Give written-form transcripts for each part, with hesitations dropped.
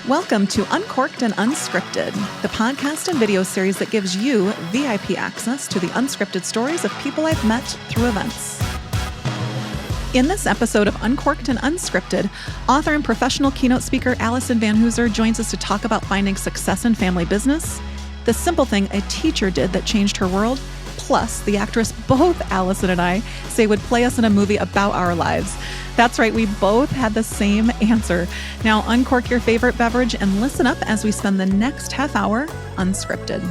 Welcome to Uncorked and Unscripted, the podcast and video series that gives you VIP access to the unscripted stories of people I've met through events. In this episode of Uncorked and Unscripted, author and professional keynote speaker Alyson Van Hooser joins us to talk about finding success in family business, the simple thing a teacher did that changed her world, plus the actress both Alyson and I say would play us in a movie about our lives. That's right, we both had the same answer. Now uncork your favorite beverage and listen up as we spend the next half hour unscripted.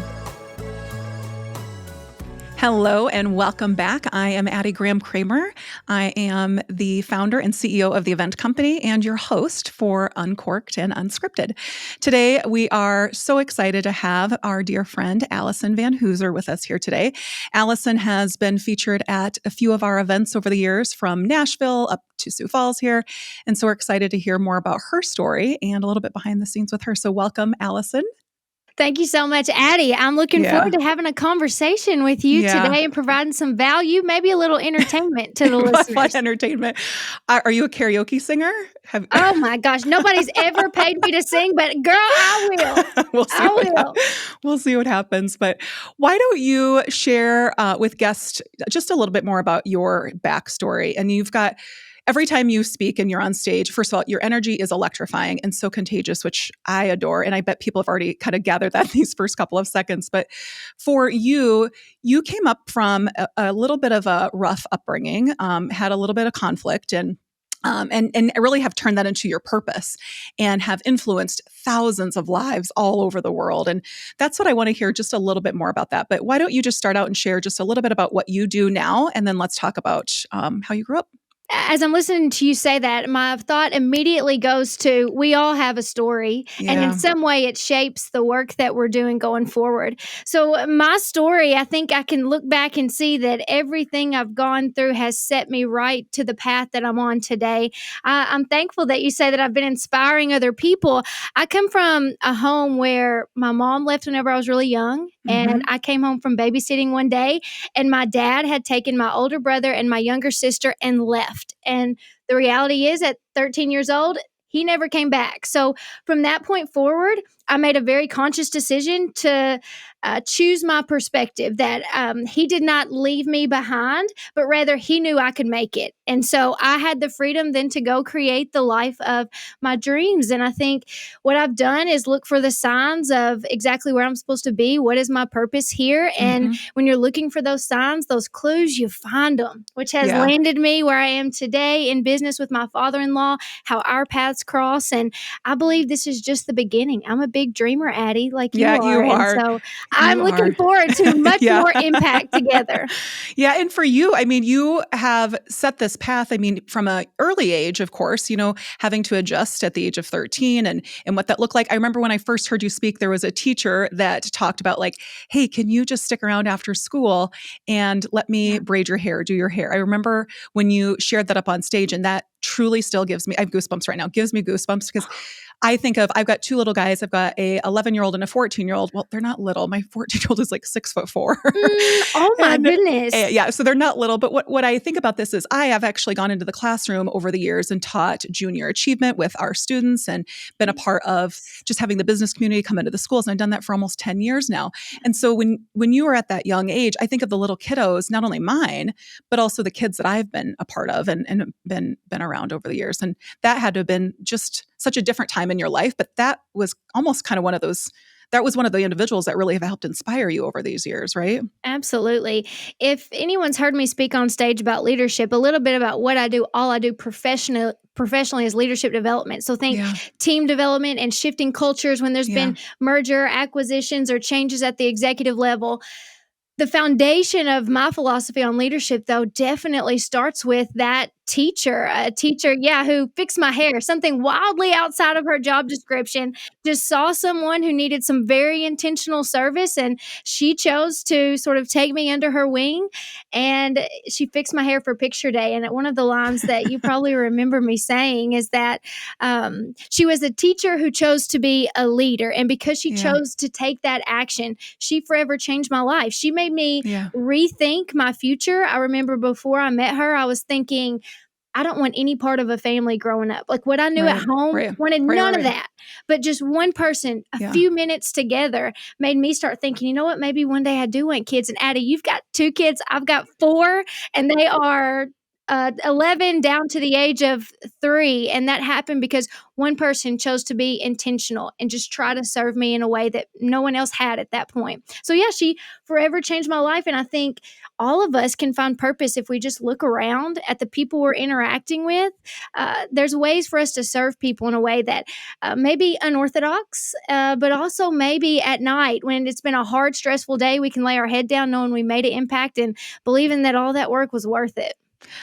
Hello and welcome back. I am Addie Graham-Kramer. I am the founder and CEO of the event company and your host for Uncorked and Unscripted. Today, we are so excited to have our dear friend Alyson Van Hooser with us here today. Alyson has been featured at a few of our events over the years, from Nashville up to Sioux Falls here. And so we're excited to hear more about her story and a little bit behind the scenes with her. So welcome, Alyson. Thank you so much, Addie. I'm looking forward to having a conversation with you today and providing some value, maybe a little entertainment to the listeners. Fun entertainment. Are you a karaoke singer? Oh my gosh, nobody's ever paid me to sing, but girl, I will. We'll see what happens. But why don't you share with guests just a little bit more about your backstory? And you've got... Every time you speak and you're on stage, first of all, your energy is electrifying and so contagious, which I adore. And I bet people have already kind of gathered that in these first couple of seconds. But for you, you came up from a little bit of a rough upbringing, had a little bit of conflict, and really have turned that into your purpose and have influenced thousands of lives all over the world. And that's what I want to hear just a little bit more about that. But why don't you just start out and share just a little bit about what you do now, and then let's talk about how you grew up. As I'm listening to you say that, my thought immediately goes to, we all have a story, and in some way it shapes the work that we're doing going forward. So my story, I think I can look back and see that everything I've gone through has set me right to the path that I'm on today. I'm thankful that you say that I've been inspiring other people. I come from a home where my mom left whenever I was really young, and I came home from babysitting one day, and my dad had taken my older brother and my younger sister and left. And the reality is, at 13 years old, he never came back. So from that point forward, I made a very conscious decision to choose my perspective, that he did not leave me behind, but rather he knew I could make it. And so I had the freedom then to go create the life of my dreams. And I think what I've done is look for the signs of exactly where I'm supposed to be. What is my purpose here? And when you're looking for those signs, those clues, you find them, which has landed me where I am today in business with my father-in-law, how our paths cross. And I believe this is just the beginning. I'm a big dreamer, Addie, like you are. You are. And so I'm looking forward to much more impact together. Yeah. And for you, I mean, you have set this path, I mean, from an early age, of course, having to adjust at the age of 13 and what that looked like. I remember when I first heard you speak, there was a teacher that talked about, like, hey, can you just stick around after school and let me braid your hair, do your hair? I remember when you shared that up on stage, and that truly still gives me, I have goosebumps right now, gives me goosebumps, because I think of, I've got two little guys. I've got a 11-year-old and a 14-year-old. Well, they're not little. My 14-year-old is like 6'4". Oh my goodness. Yeah. So they're not little. But what I think about this is, I have actually gone into the classroom over the years and taught junior achievement with our students, and been a part of just having the business community come into the schools. And I've done that for almost 10 years now. And so when you were at that young age, I think of the little kiddos, not only mine, but also the kids that I've been a part of and been around over the years. And that had to have been just such a different time in your life. But that was almost kind of one of the individuals that really have helped inspire you over these years, right? Absolutely. If anyone's heard me speak on stage about leadership, a little bit about what I do, all I do professionally is leadership development. So think team development and shifting cultures when there's been merger, acquisitions, or changes at the executive level. The foundation of my philosophy on leadership, though, definitely starts with that a teacher, who fixed my hair, something wildly outside of her job description, just saw someone who needed some very intentional service, and she chose to sort of take me under her wing, and she fixed my hair for picture day. And one of the lines that you probably remember me saying is that she was a teacher who chose to be a leader, and because she chose to take that action, she forever changed my life. She made me rethink my future. I remember before I met her, I was thinking, I don't want any part of a family growing up. Like what I knew at home, wanted none of that. But just one person, a few minutes together made me start thinking, you know what, maybe one day I do want kids. And Addie, you've got 2 kids, I've got 4, and they are 11 down to the age of 3. And that happened because one person chose to be intentional and just try to serve me in a way that no one else had at that point. So yeah, she forever changed my life. And I think all of us can find purpose if we just look around at the people we're interacting with. There's ways for us to serve people in a way that may be unorthodox, but also maybe at night when it's been a hard, stressful day, we can lay our head down knowing we made an impact and believing that all that work was worth it.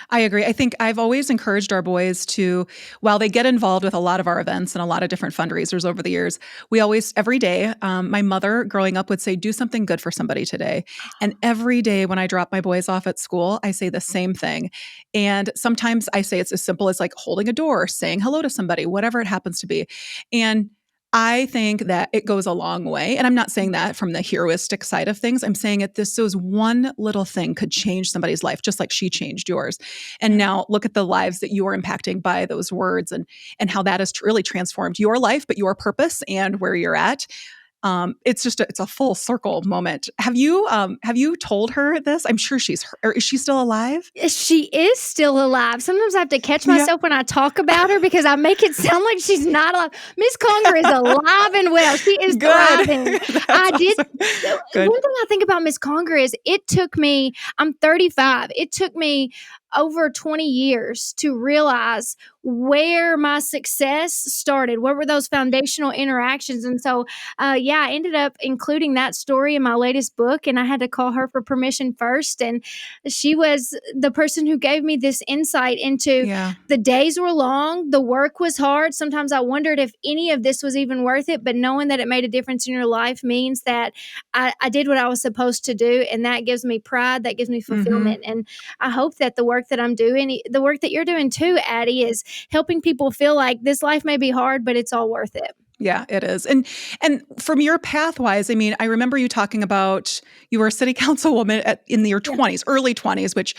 I agree. I think I've always encouraged our boys to, while they get involved with a lot of our events and a lot of different fundraisers over the years, we always, every day, my mother growing up would say, do something good for somebody today. And every day when I drop my boys off at school, I say the same thing. And sometimes I say it's as simple as like holding a door, saying hello to somebody, whatever it happens to be. And I think that it goes a long way. And I'm not saying that from the heroistic side of things. I'm saying it this so one little thing could change somebody's life, just like she changed yours. And now look at the lives that you are impacting by those words and how that has really transformed your life, but your purpose and where you're at. It's just it's a full circle moment. Have you told her this? I'm sure or is she still alive? She is still alive. Sometimes I have to catch myself when I talk about her because I make it sound like she's not alive. Miss Conger is alive and well. She is thriving. I did. Awesome. One thing I think about Miss Conger is it took me, I'm 35. It took me over 20 years to realize where my success started. What were those foundational interactions? And so, I ended up including that story in my latest book, and I had to call her for permission first. And she was the person who gave me this insight into the days were long, the work was hard. Sometimes I wondered if any of this was even worth it, but knowing that it made a difference in your life means that I did what I was supposed to do. And that gives me pride, that gives me fulfillment. Mm-hmm. And I hope that the work that I'm doing, the work that you're doing too, Addie, is helping people feel like this life may be hard, but it's all worth it. Yeah, it is. And from your path-wise, I mean, I remember you talking about you were a city councilwoman in your 20s, early 20s, which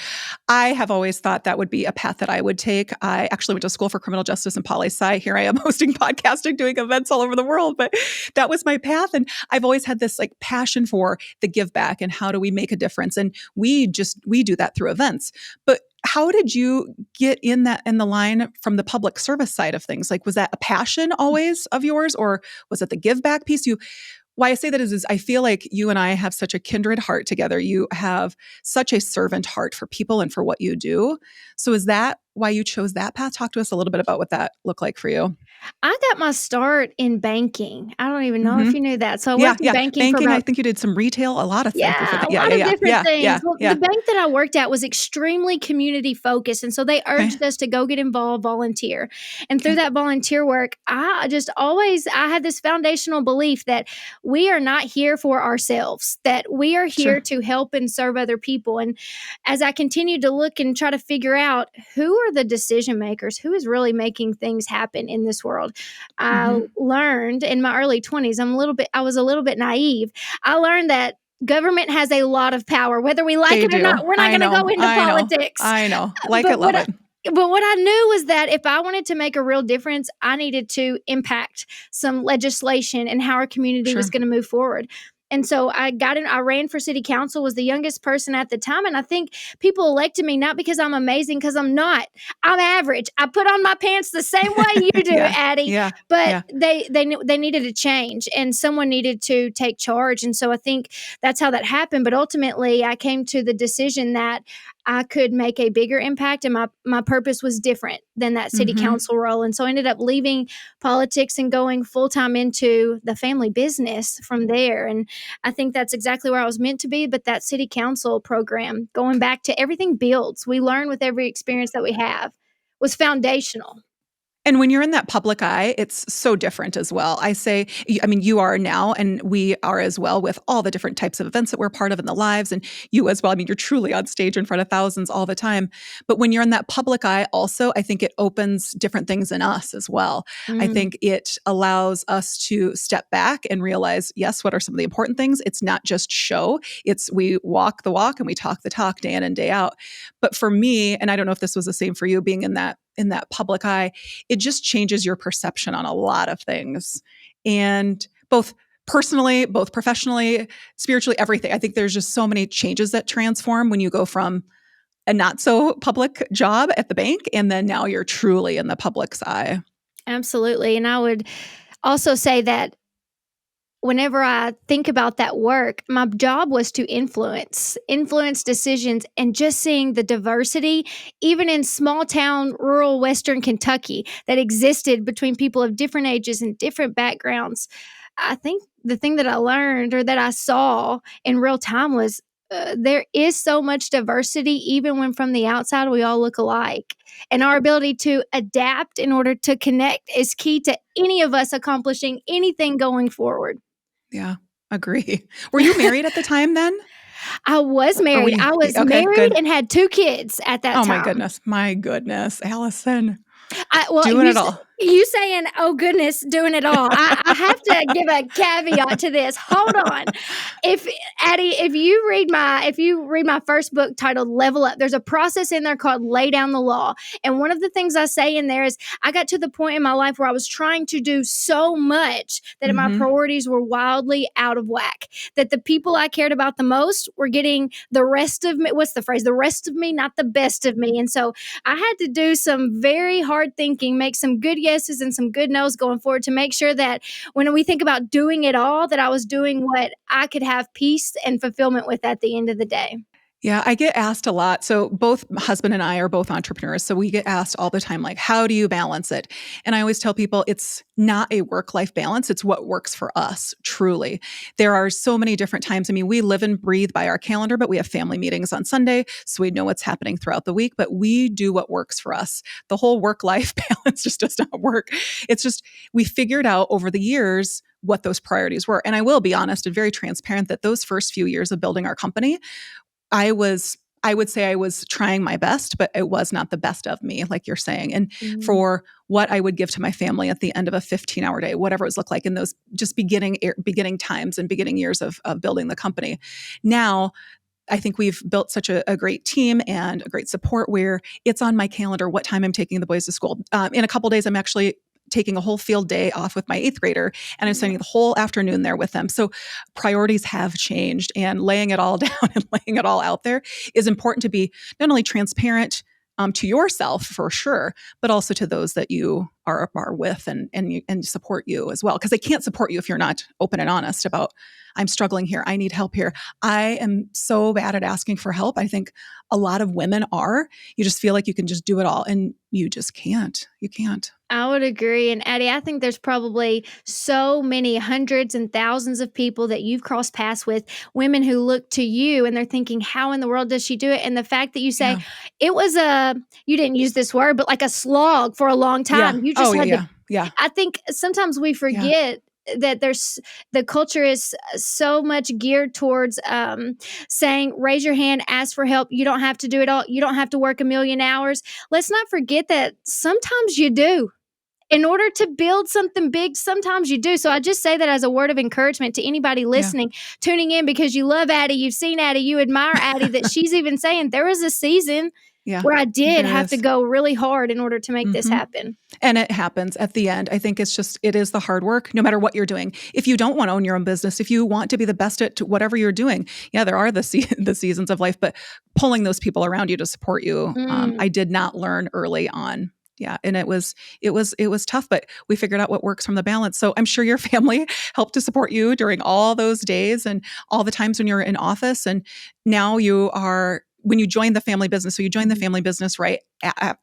I have always thought that would be a path that I would take. I actually went to school for criminal justice and poli-sci. Here I am hosting podcasting, doing events all over the world, but that was my path. And I've always had this like passion for the give back and how do we make a difference? And we do that through events. But how did you get in the line from the public service side of things? Like, was that a passion always of yours, or was it the give back piece? Why I say that is I feel like you and I have such a kindred heart together. You have such a servant heart for people and for what you do. So is that why you chose that path? Talk to us a little bit about what that looked like for you. I got my start in banking. I don't even know if you knew that. So I worked in banking for I think you did some retail, a lot of things. A lot of different things. Well, the bank that I worked at was extremely community focused. And so they urged us to go get involved, volunteer. And through that volunteer work, I had this foundational belief that we are not here for ourselves, that we are here to help and serve other people. And as I continued to look and try to figure out who are the decision makers, who is really making things happen in this world, I learned in my early 20s, I was a little bit naive. I learned that government has a lot of power, whether we like it or not. We're not going to go into politics. I know. Like it, love it. But what I knew was that if I wanted to make a real difference, I needed to impact some legislation and how our community was going to move forward. And so I ran for city council, was the youngest person at the time. And I think people elected me not because I'm amazing, because I'm not. I'm average. I put on my pants the same way you do, Addie. But they needed a change, and someone needed to take charge. And so I think that's how that happened. But ultimately, I came to the decision that I could make a bigger impact, and my purpose was different than that city council role. And so I ended up leaving politics and going full-time into the family business from there. And I think that's exactly where I was meant to be. But that city council program, going back to everything builds, we learn with every experience that we have, was foundational. And when you're in that public eye, it's so different as well. You are now, and we are as well, with all the different types of events that we're part of in the lives, and you as well. I mean, you're truly on stage in front of thousands all the time. But when you're in that public eye also, I think it opens different things in us as well. I think it allows us to step back and realize, yes, what are some of the important things? It's not just show. It's we walk the walk and we talk the talk day in and day out. But for me, and I don't know if this was the same for you, being in that public eye, it just changes your perception on a lot of things. And both personally, both professionally, spiritually, everything. I think there's just so many changes that transform when you go from a not so public job at the bank, and then now you're truly in the public's eye. Absolutely. And I would also say that whenever I think about that work, my job was to influence decisions, and just seeing the diversity, even in small town, rural Western Kentucky, that existed between people of different ages and different backgrounds. I think the thing that I learned, or that I saw in real time, was there is so much diversity, even when from the outside we all look alike. And our ability to adapt in order to connect is key to any of us accomplishing anything going forward. Yeah, agree. Were you married at the time then? I was married. I was Okay, married good. and had 2 kids at that Oh time. my goodness, Alyson, Well, doing it all. you saying, "Oh goodness, doing it all." I have to give a caveat to this. Hold on. If Addie, if you read my first book titled Level Up, there's a process in there called Lay Down the Law. And one of the things I say in there is, I got to the point in my life where I was trying to do so much that my priorities were wildly out of whack. That the people I cared about the most were getting the rest of me. What's the phrase? The rest of me, not the best of me. And so I had to do some very hard thinking, make some good yeses and some good nos going forward, to make sure that when we think about doing it all, that I was doing what I could have peace and fulfillment with at the end of the day. Yeah, I get asked a lot. So both husband and I are both entrepreneurs. So we get asked all the time, like, how do you balance it? And I always tell people it's not a work-life balance. It's what works for us, truly. There are so many different times. I mean, we live and breathe by our calendar, but we have family meetings on Sunday. So we know what's happening throughout the week, but we do what works for us. The whole work-life balance just does not work. It's just, we figured out over the years what those priorities were. And I will be honest and very transparent that those first few years of building our company, I would say I was trying my best, but it was not the best of me, like you're saying. And for what I would give to my family at the end of a 15-hour day, whatever it was looked like in those just beginning times and beginning years of building the company. Now, I think we've built such a great team and a great support where it's on my calendar what time I'm taking the boys to school. In a couple of days, I'm actually taking a whole field day off with my 8th grader, and I'm spending the whole afternoon there with them. So priorities have changed, and laying it all down and laying it all out there is important, to be not only transparent to yourself for sure, but also to those that you are with and support you as well. Because they can't support you if you're not open and honest about, I'm struggling here, I need help here. I am so bad at asking for help. I think a lot of women are. You just feel like you can just do it all, and you just can't. You can't. I would agree. And Addie, I think there's probably so many hundreds and thousands of people that you've crossed paths with, women who look to you and they're thinking, how in the world does she do it? And the fact that you say it was you didn't use this word, but like a slog for a long time. You just had to. Yeah. I think sometimes we forget that the culture is so much geared towards saying, raise your hand, ask for help. You don't have to do it all. You don't have to work 1,000,000 hours. Let's not forget that sometimes you do. In order to build something big, sometimes you do. So I just say that as a word of encouragement to anybody listening, tuning in because you love Addie, you've seen Addie, you admire Addie, that she's even saying there was a season where I did have to go really hard in order to make this happen. And it happens at the end. I think it is the hard work, no matter what you're doing. If you don't want to own your own business, if you want to be the best at whatever you're doing, there are the seasons of life, but pulling those people around you to support you, I did not learn early on. Yeah. And it was tough, but we figured out what works from the balance. So I'm sure your family helped to support you during all those days and all the times when you're in office. And now you are when you joined the family business, so you joined the family business right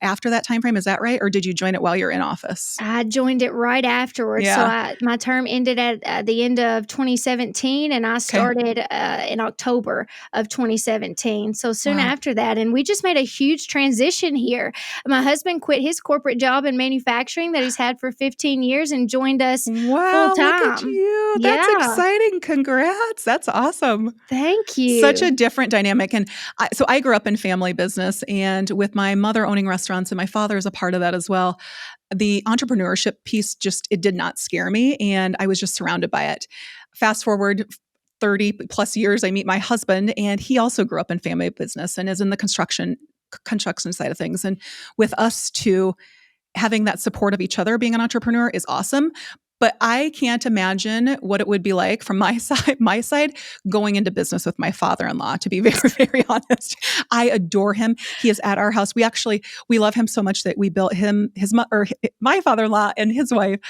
after that time frame, is that right? Or did you join it while you're in office? I joined it right afterwards. So my term ended at the end of 2017, and I started in October of 2017. So soon after that, and we just made a huge transition here. My husband quit his corporate job in manufacturing that he's had for 15 years and joined us full time. Look at you. That's exciting. Congrats. That's awesome. Thank you. Such a different dynamic. And so I grew up in family business, and with my mother owning restaurants and my father is a part of that as well, the entrepreneurship piece it did not scare me, and I was just surrounded by it. Fast forward 30 plus years, I meet my husband, and he also grew up in family business and is in the construction side of things. And with us two, having that support of each other being an entrepreneur is awesome. But I can't imagine what it would be like from my side going into business with my father-in-law, to be very, very honest. I adore him. He is at our house. We love him so much that we built my father-in-law and his wife,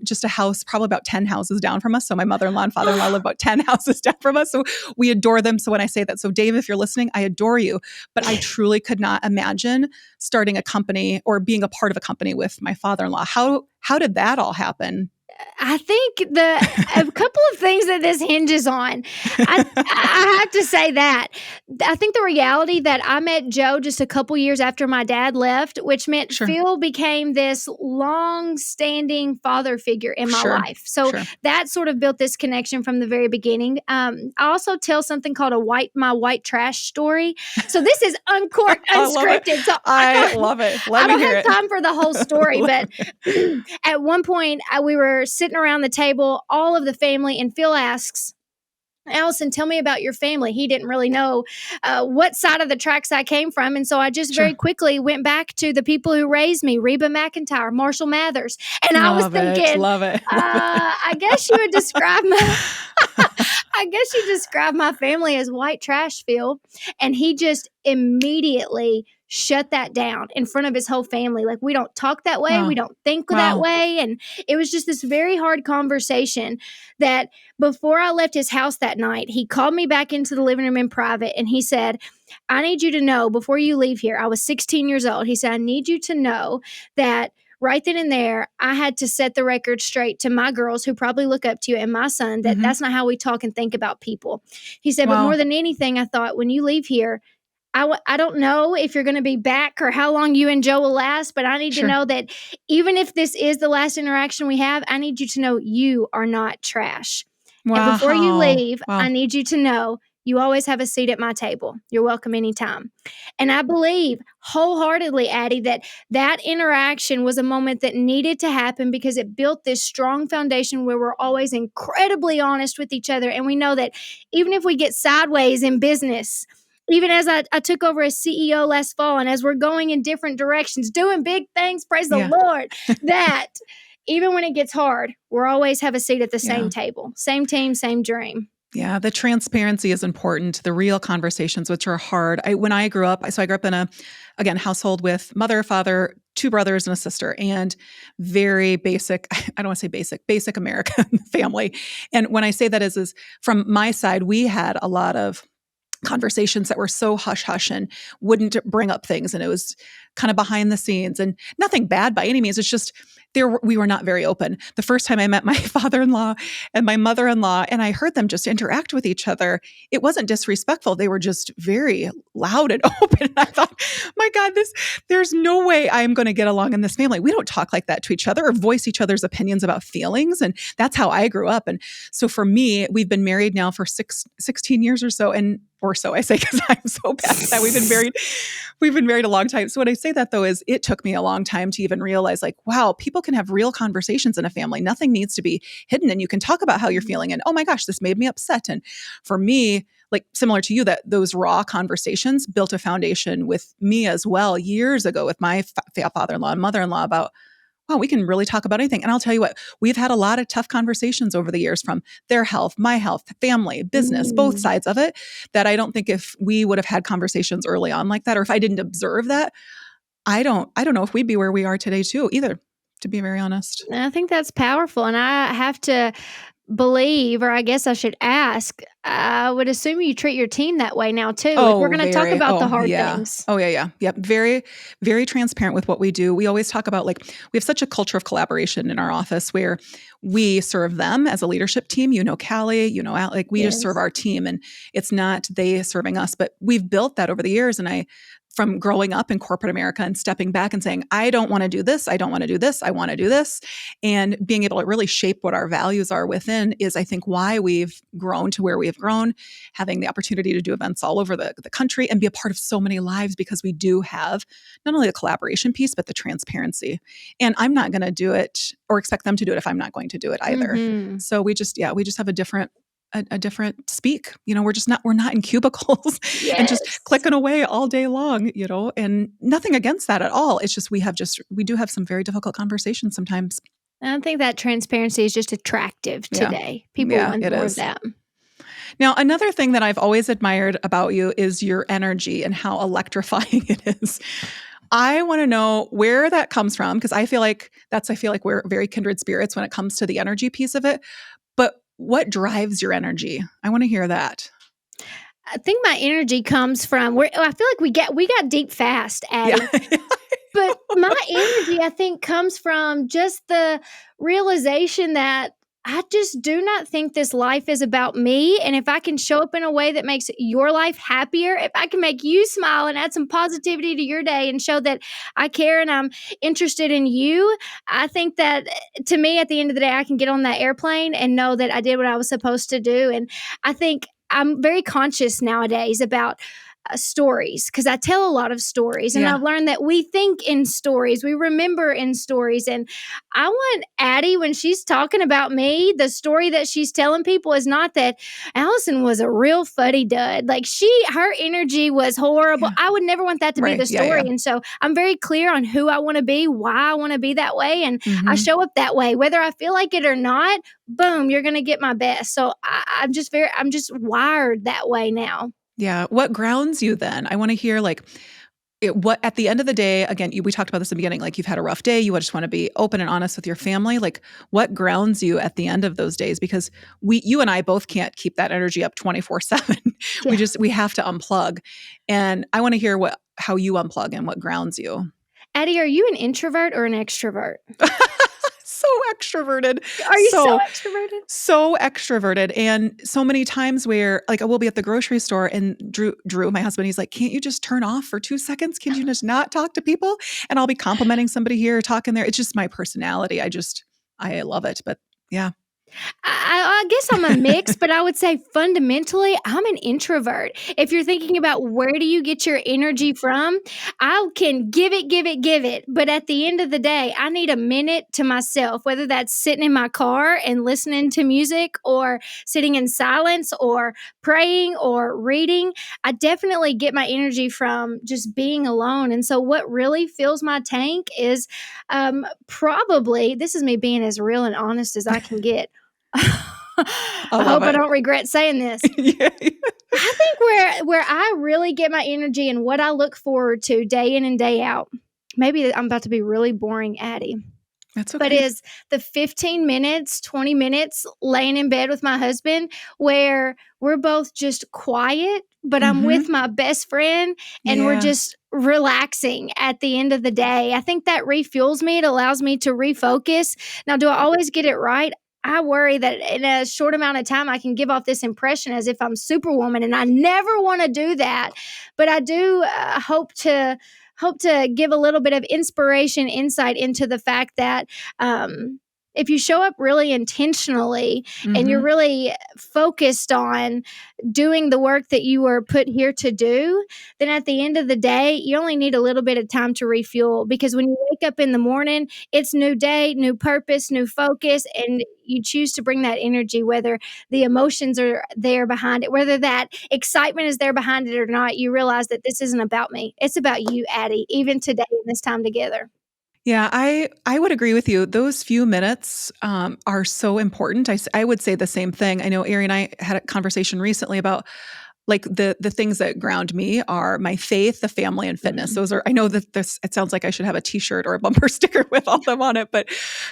just a house, probably about 10 houses down from us. So my mother-in-law and father-in-law live about 10 houses down from us. So we adore them. So when I say that, so Dave, if you're listening, I adore you, but I truly could not imagine starting a company or being a part of a company with my father-in-law. How did that all happen? I think a couple of things that this hinges on. I have to say that. I think the reality that I met Joe just a couple years after my dad left, which meant Phil became this long-standing father figure in my life. So that sort of built this connection from the very beginning. I also tell something called my white trash story. So this is Uncorked Unscripted. I love it. I don't have time for the whole story, but at one point we were sitting around the table, all of the family, and Phil asks, Alyson, tell me about your family. He didn't really know what side of the tracks I came from. And so I just very quickly went back to the people who raised me, Reba McEntire, Marshall Mathers. And I was thinking, I guess you would describe my family as white trash, Phil. And he just immediately shut that down in front of his whole family. Like, we don't talk that way. We don't think that way. And it was just this very hard conversation that before I left his house that night, he called me back into the living room in private and he said, I need you to know before you leave here, I was 16 years old. He said, I need you to know that right then and there, I had to set the record straight to my girls who probably look up to you and my son that that's not how we talk and think about people. He said, but more than anything, I thought when you leave here, I don't know if you're going to be back or how long you and Joe will last, but I need to know that even if this is the last interaction we have, I need you to know you are not trash. And before you leave, I need you to know you always have a seat at my table. You're welcome anytime. And I believe wholeheartedly, Addie, that interaction was a moment that needed to happen because it built this strong foundation where we're always incredibly honest with each other. And we know that even if we get sideways in business, even as I took over as CEO last fall, and as we're going in different directions, doing big things, praise the Lord, that even when it gets hard, we'll always have a seat at the same table, same team, same dream. Yeah, the transparency is important. The real conversations, which are hard. When I grew up, I grew up in a, household with mother, father, 2 brothers and a sister, and very basic, I don't want to say basic American family. And when I say that is from my side, we had a lot of conversations that were so hush-hush and wouldn't bring up things. And it was kind of behind the scenes and nothing bad by any means. It's just we were not very open. The first time I met my father-in-law and my mother-in-law, and I heard them just interact with each other, it wasn't disrespectful. They were just very loud and open. And I thought, my God, there's no way I'm going to get along in this family. We don't talk like that to each other or voice each other's opinions about feelings. And that's how I grew up. And so for me, we've been married now for 16 years or so. Or so I say, because I'm so bad at that. We've been married a long time. So when I say that though, is it took me a long time to even realize like, wow, people can have real conversations in a family. Nothing needs to be hidden. And you can talk about how you're feeling and, oh my gosh, this made me upset. And for me, like similar to you, that those raw conversations built a foundation with me as well years ago with my father-in-law and mother-in-law about, wow, we can really talk about anything. And I'll tell you what, we've had a lot of tough conversations over the years from their health, my health, family, business, both sides of it, that I don't think if we would have had conversations early on like that, or if I didn't observe that, I don't know if we'd be where we are today too, either, to be very honest. I think that's powerful. And I have to believe, or I guess I should ask, I would assume you treat your team that way now too. If we're Oh, going to talk about the hard yeah. things. Oh, yeah. Yep. Very, very transparent with what we do. We always talk about, like, we have such a culture of collaboration in our office where we serve them as a leadership team. Callie, Al, like, we just serve Yes. our team, and it's not they serving us, but we've built that over the years. And from growing up in corporate America and stepping back and saying, I don't want to do this. I don't want to do this. I want to do this. And being able to really shape what our values are within is, I think, why we've grown to where we have grown, having the opportunity to do events all over the country and be a part of so many lives, because we do have not only the collaboration piece, but the transparency. And I'm not going to do it or expect them to do it if I'm not going to do it either. Mm-hmm. So we just have a different speak. We're not in cubicles and just clicking away all day long, and nothing against that at all. It's just we do have some very difficult conversations sometimes. I think that transparency is just attractive today. People want more of that. Now, another thing that I've always admired about you is your energy and how electrifying it is. I want to know where that comes from, because I feel like we're very kindred spirits when it comes to the energy piece of it. But what drives your energy? I want to hear that. I think my energy comes from I feel like we got deep fast, Addie. Yeah. But my energy, I think, comes from just the realization that I just do not think this life is about me. And if I can show up in a way that makes your life happier, if I can make you smile and add some positivity to your day and show that I care and I'm interested in you, I think that, to me, at the end of the day, I can get on that airplane and know that I did what I was supposed to do. And I think I'm very conscious nowadays about stories, because I tell a lot of stories, and I've learned that we think in stories, we remember in stories. And I want Addie, when she's talking about me, the story that she's telling people is not that Alyson was a real fuddy dud. Like, her energy was horrible. Yeah. I would never want that to be the story. And so I'm very clear on who I want to be, why I want to be that way, and I show up that way, whether I feel like it or not. Boom, you're going to get my best. So I'm just wired that way now. Yeah. What grounds you then? I want to hear, like, what at the end of the day, again, we talked about this in the beginning, like, you've had a rough day, you just want to be open and honest with your family. Like, what grounds you at the end of those days? Because you and I both can't keep that energy up 24/7. Yeah. We have to unplug. And I want to hear how you unplug and what grounds you. Addie, are you an introvert or an extrovert? So extroverted. Are you so extroverted? So extroverted. And so many times where, like, I will be at the grocery store and Drew, my husband, he's like, can't you just turn off for 2 seconds? Can you just not talk to people? And I'll be complimenting somebody here, talking there. It's just my personality. I love it. But yeah. I guess I'm a mix, but I would say fundamentally, I'm an introvert. If you're thinking about where do you get your energy from, I can give it. But at the end of the day, I need a minute to myself, whether that's sitting in my car and listening to music, or sitting in silence, or praying, or reading. I definitely get my energy from just being alone. And so what really fills my tank is probably, this is me being as real and honest as I can get. I hope I don't regret saying this. Yeah. I think where I really get my energy and what I look forward to day in and day out, maybe I'm about to be really boring, Addie. That's okay. But is the 15 minutes, 20 minutes laying in bed with my husband where we're both just quiet, but I'm with my best friend and we're just relaxing at the end of the day. I think that refuels me. It allows me to refocus. Now, do I always get it right? I worry that in a short amount of time, I can give off this impression as if I'm Superwoman, and I never want to do that. But I do hope to give a little bit of inspiration, insight into the fact that if you show up really intentionally and you're really focused on doing the work that you were put here to do, then at the end of the day, you only need a little bit of time to refuel, because when you wake up in the morning, it's new day, new purpose, new focus, and you choose to bring that energy, whether the emotions are there behind it, whether that excitement is there behind it or not. You realize that this isn't about me. It's about you, Addie, even today in this time together. Yeah, I would agree with you. Those few minutes are so important. I would say the same thing. I know Ari and I had a conversation recently about, like the things that ground me are my faith, the family, and fitness. Those are, I know that it sounds like I should have a t-shirt or a bumper sticker with all of them on it, but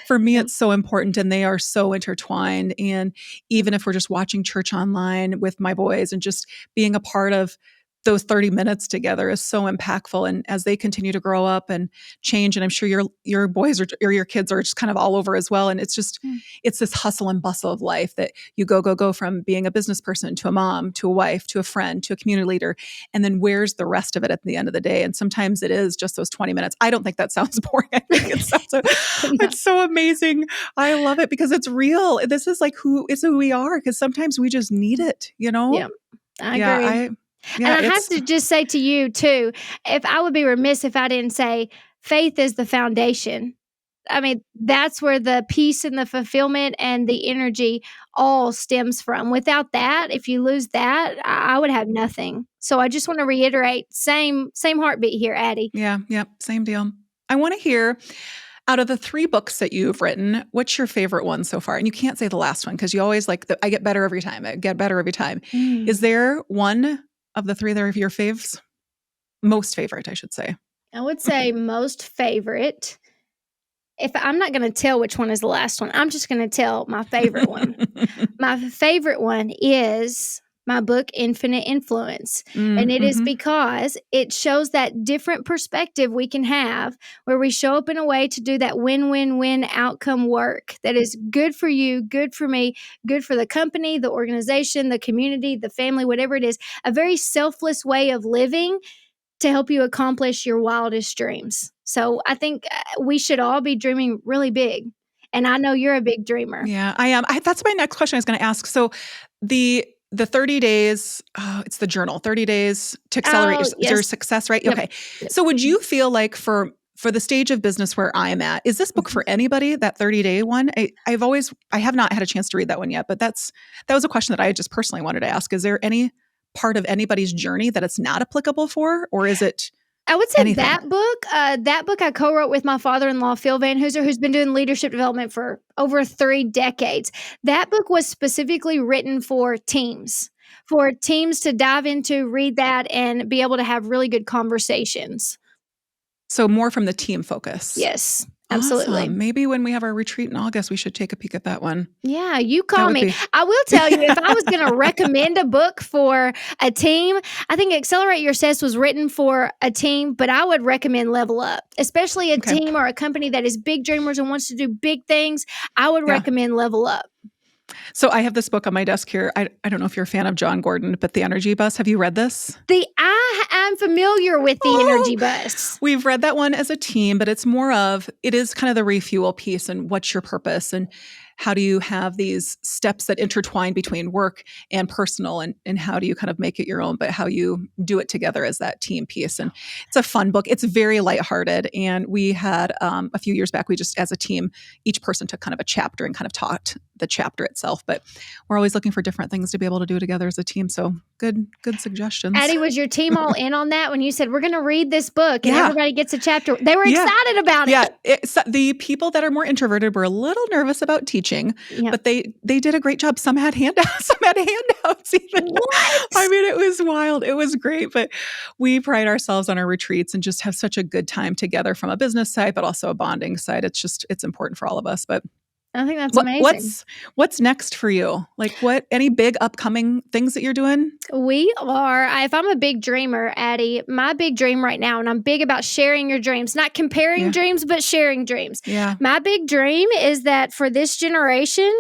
for me, it's so important and they are so intertwined. And even if we're just watching church online with my boys and just being a part of those 30 minutes together is so impactful. And as they continue to grow up and change, and I'm sure your boys or your kids are just kind of all over as well. And it's just, it's this hustle and bustle of life that you go from being a business person to a mom, to a wife, to a friend, to a community leader. And then where's the rest of it at the end of the day? And sometimes it is just those 20 minutes. I don't think that sounds boring. I think it sounds it's so amazing. I love it because it's real. This is like who we are, because sometimes we just need it, you know? Yeah, I agree. And I have to just say to you too, if I would be remiss if I didn't say faith is the foundation. I mean, that's where the peace and the fulfillment and the energy all stems from. Without that, if you lose that, I would have nothing. So I just want to reiterate, same heartbeat here, Addie. Yeah, same deal. I want to hear, out of the 3 books that you've written, what's your favorite one so far? And you can't say the last one because you always like, I get better every time. Is there one of the 3 that are your faves? Most favorite, I should say. I would say most favorite. If I'm not going to tell which one is the last one, I'm just going to tell my favorite one. My favorite one is my book, Infinite Influence. And it is because it shows that different perspective we can have where we show up in a way to do that win-win-win outcome work that is good for you, good for me, good for the company, the organization, the community, the family, whatever it is. A very selfless way of living to help you accomplish your wildest dreams. So I think we should all be dreaming really big. And I know you're a big dreamer. Yeah, I am. That's my next question I was going to ask. So the 30 days, it's the journal, 30 days to accelerate your success, right? Yep. Okay. So would you feel like for the stage of business where I am at, is this book for anybody, that 30-day one? I have not had a chance to read that one yet, but that was a question that I just personally wanted to ask. Is there any part of anybody's journey that it's not applicable for, or is it I would say anything? That book I co-wrote with my father-in-law, Phil Van Hooser, who's been doing leadership development for over 3 decades. That book was specifically written for teams to dive into, read that, and be able to have really good conversations. So more from the team focus. Yes, absolutely. Awesome. Maybe when we have our retreat in August, we should take a peek at that one. Yeah, you call me. I will tell you, if I was going to recommend a book for a team, I think Accelerate Your Success was written for a team, but I would recommend Level Up, especially a team or a company that is big dreamers and wants to do big things. I would recommend Level Up. So I have this book on my desk here. I don't know if you're a fan of John Gordon, but The Energy Bus. Have you read this? I'm familiar with The Energy Bus. We've read that one as a team, but it is kind of the refuel piece and what's your purpose and how do you have these steps that intertwine between work and personal and how do you kind of make it your own, but how you do it together as that team piece. And it's a fun book. It's very lighthearted. And we had a few years back, we just, as a team, each person took kind of a chapter and kind of taught the chapter itself. But we're always looking for different things to be able to do together as a team. So good suggestions. Addie, was your team all in on that when you said, we're going to read this book and everybody gets a chapter? They were excited about it. Yeah. The people that are more introverted were a little nervous about teaching, but they did a great job. Some had handouts. Even. What? I mean, it was wild. It was great. But we pride ourselves on our retreats and just have such a good time together from a business side, but also a bonding side. It's important for all of us. But I think that's amazing. What's next for you? Like any big upcoming things that you're doing? We are, if I'm a big dreamer, Addie, my big dream right now, and I'm big about sharing your dreams, not comparing dreams, but sharing dreams. Yeah. My big dream is that for this generation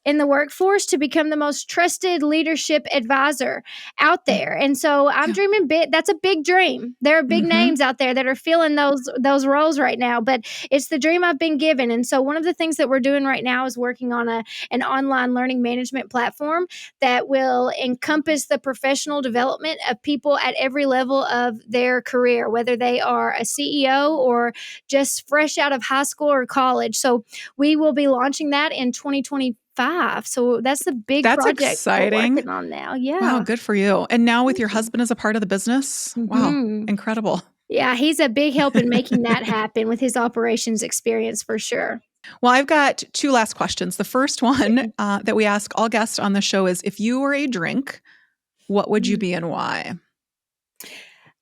in the workforce to become the most trusted leadership advisor out there. And so I'm dreaming big. That's a big dream. There are big names out there that are filling those roles right now, but it's the dream I've been given. And so one of the things that we're doing right now is working on an online learning management platform that will encompass the professional development of people at every level of their career, whether they are a CEO or just fresh out of high school or college. So we will be launching that in 2025. So that's the big project exciting. we're working on now. Yeah. Wow, good for you. And now with your husband as a part of the business? Wow, incredible. Yeah, he's a big help in making that happen with his operations experience for sure. Well, I've got 2 last questions. The first one that we ask all guests on the show is, if you were a drink, what would you be and why?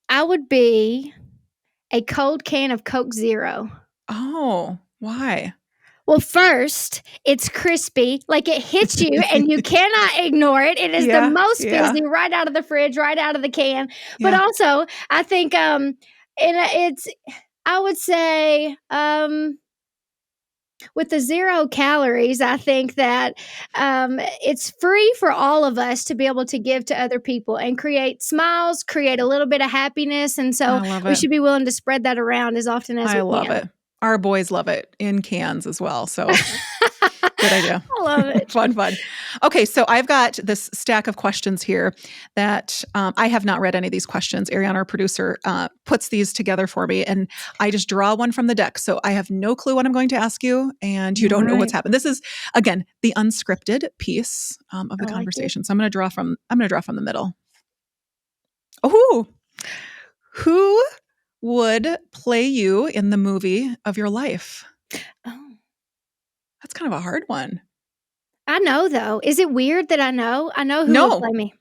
I would be a cold can of Coke Zero. Oh, why? Well, first, it's crispy, like it hits you and you cannot ignore it. It is the most fizzy right out of the fridge, right out of the can. But also, I think I would say with the 0 calories, I think that it's free for all of us to be able to give to other people and create smiles, create a little bit of happiness. And so we should be willing to spread that around as often as we can. I love it. Our boys love it in cans as well. So good idea. I love it. Fun. Okay, so I've got this stack of questions here that I have not read any of these questions. Ariana, our producer, puts these together for me, and I just draw one from the deck. So I have no clue what I'm going to ask you, and you don't know what's happened. This is, again, the unscripted piece of the conversation. So I'm going to draw from the middle. Oh, who would play you in the movie of your life? Oh. That's kind of a hard one. I know, though. Is it weird that I know? I know who would play me.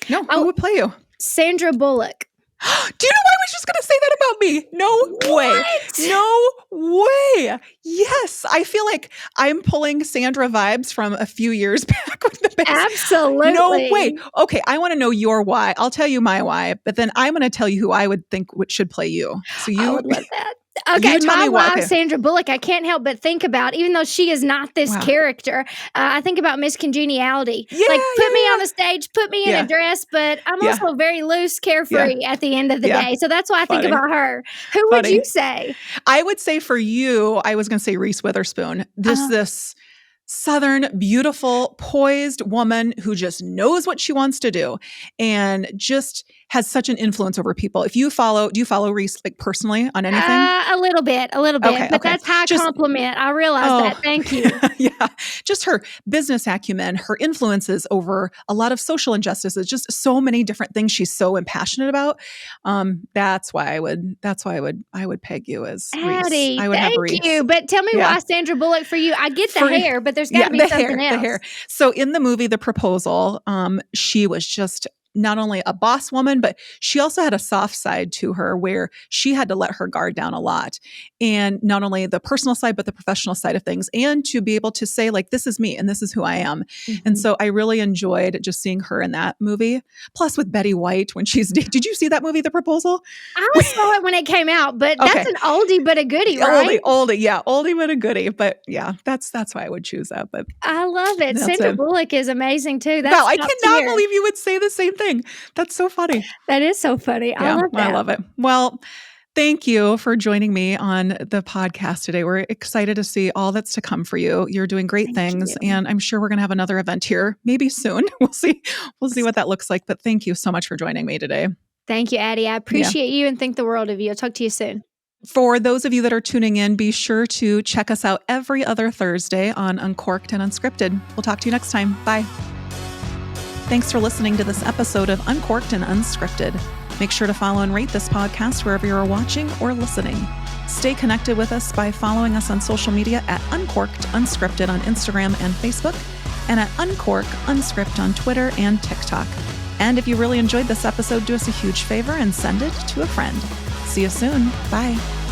No, who would play you? Sandra Bullock. Do you know I was just going to say that about me? No way. No way. Yes. I feel like I'm pulling Sandra vibes from a few years back with the best. Absolutely. No way. Okay. I want to know your why. I'll tell you my why, but then I'm going to tell you who I would think should play you. So I would love that. Okay, my wife, Sandra Bullock, I can't help but think about, even though she is not this character, I think about Miss Congeniality. Put me on the stage, put me in a dress, but I'm also very loose, carefree at the end of the day. So that's why I think about her. Who would you say? I would say for you, I was going to say Reese Witherspoon. This Southern, beautiful, poised woman who just knows what she wants to do and just has such an influence over people. Do you follow Reese like personally on anything? A little bit, but that's high compliment. I realize that. Thank you. Just her business acumen, her influences over a lot of social injustices, just so many different things she's so passionate about. That's why I would peg you as Addie, Reese. I would have Reese. Thank you. But tell me why Sandra Bullock for you. I get the hair, but there's got to be something else. The hair. So in the movie The Proposal, she was just not only a boss woman, but she also had a soft side to her where she had to let her guard down a lot. And not only the personal side, but the professional side of things. And to be able to say, like, this is me and this is who I am. Mm-hmm. And so I really enjoyed just seeing her in that movie. Plus with Betty White when did you see that movie, The Proposal? I saw it when it came out, but that's an oldie but a goodie, right? Oldie but a goodie. But yeah, that's why I would choose that. But I love it. Sandra Bullock is amazing too. Wow, I cannot believe you would say the same thing. That's so funny. That is so funny. Yeah, I love that. I love it. Well, thank you for joining me on the podcast today. We're excited to see all that's to come for you. You're doing great things, and I'm sure we're going to have another event here maybe soon. We'll see what that looks like. But thank you so much for joining me today. Thank you, Addie. I appreciate you and think the world of you. I'll talk to you soon. For those of you that are tuning in, be sure to check us out every other Thursday on Uncorked and Unscripted. We'll talk to you next time. Bye. Thanks for listening to this episode of Uncorked and Unscripted. Make sure to follow and rate this podcast wherever you're watching or listening. Stay connected with us by following us on social media at Uncorked Unscripted on Instagram and Facebook, and at Uncork Unscript on Twitter and TikTok. And if you really enjoyed this episode, do us a huge favor and send it to a friend. See you soon. Bye.